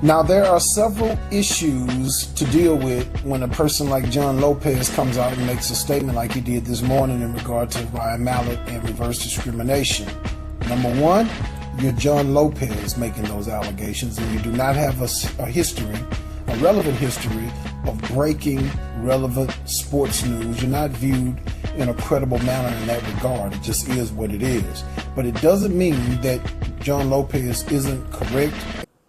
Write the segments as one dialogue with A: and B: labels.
A: Now, there are several issues to deal with when a person like John Lopez comes out and makes a statement like he did this morning in regard to Ryan Mallett and reverse discrimination. Number one, you're John Lopez making those allegations, and you do not have a history, a relevant history of breaking relevant sports news. You're not viewed in a credible manner in that regard. It just is what it is. But it doesn't mean that John Lopez isn't correct.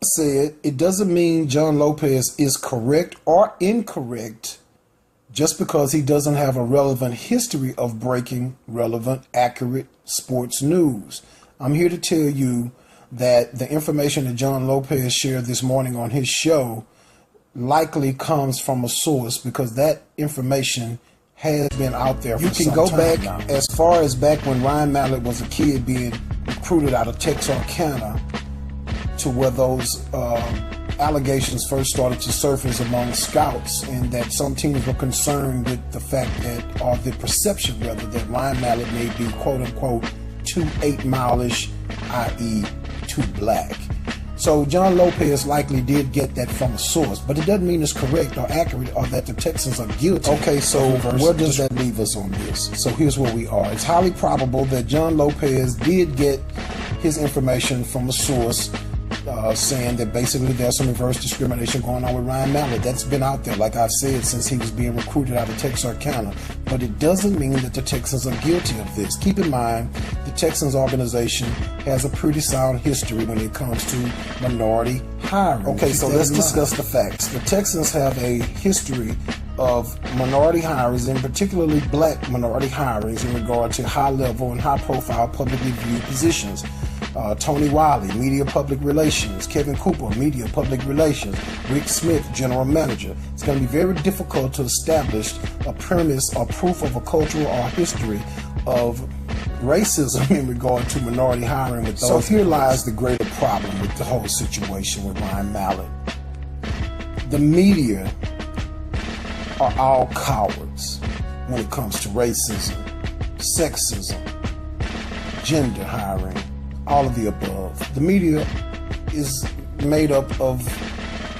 A: Said it doesn't mean John Lopez is correct or incorrect just because he doesn't have a relevant history of breaking relevant, accurate sports news. I'm here to tell you that the information that John Lopez shared this morning on his show likely comes from a source, because that information has been out there for some time. You can go back as far as back when Ryan Mallett was a kid being recruited out of Texarkana, to where those allegations first started to surface among scouts, and that some teams were concerned with the fact that, or the perception rather, that Ryan Mallett may be quote unquote too 8 mile-ish, i.e. too black. So John Lopez likely did get that from a source, but it doesn't mean it's correct or accurate or that the Texans are guilty. Okay, so where does that leave us on this? So here's where we are. It's highly probable that John Lopez did get his information from a source saying that basically there's some reverse discrimination going on with Ryan Mallett. That's been out there, like I've said, since he was being recruited out of Texarkana. But it doesn't mean that the Texans are guilty of this. Keep in mind, the Texans organization has a pretty sound history when it comes to minority hiring. Okay, so let's discuss the facts. The Texans have a history of minority hirings, and particularly black minority hirings, in regard to high-level and high-profile publicly viewed positions. Tony Wiley, Media Public Relations. Kevin Cooper, Media Public Relations. Rick Smith, General Manager. It's going to be very difficult to establish a premise or proof of a cultural or history of racism in regard to minority hiring with those. So here lies the greater problem with the whole situation with Ryan Mallett. The media are all cowards when it comes to racism, sexism, gender hiring, all of the above. The media is made up of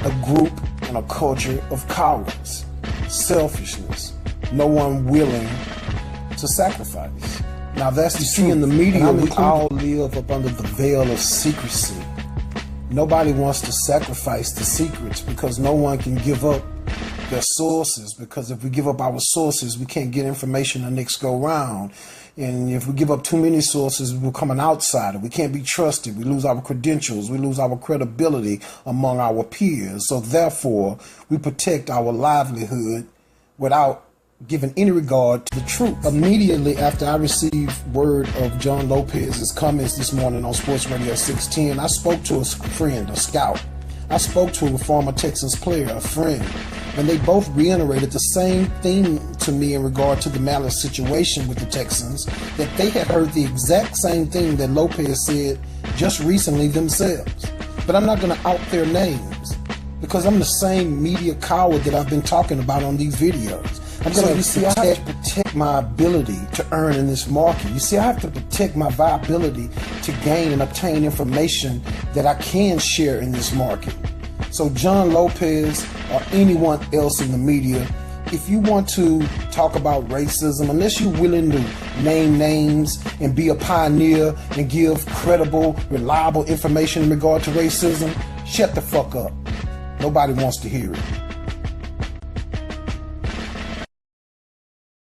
A: a group and a culture of cowards, selfishness, no one willing to sacrifice. Now that's the truth. In the media, we all live up under the veil of secrecy. Nobody wants to sacrifice the secrets because no one can give up their sources, because if we give up our sources, we can't get information the next go round. And if we give up too many sources, we become an outsider. We can't be trusted. We lose our credentials. We lose our credibility among our peers. So therefore, we protect our livelihood without giving any regard to the truth. Immediately after I received word of John Lopez's comments this morning on Sports Radio 610, I spoke to a friend, a scout. I spoke to a former Texans player, a friend, and they both reiterated the same thing to me in regard to the Mallett situation with the Texans, that they had heard the exact same thing that Lopez said just recently themselves. But I'm not going to out their names, because I'm the same media coward that I've been talking about on these videos. I'm going to protect my ability to earn in this market. You see, I have to protect my viability to gain and obtain information that I can share in this market. So John Lopez or anyone else in the media, if you want to talk about racism, unless you're willing to name names and be a pioneer and give credible, reliable information in regard to racism, shut the fuck up. Nobody wants to hear it.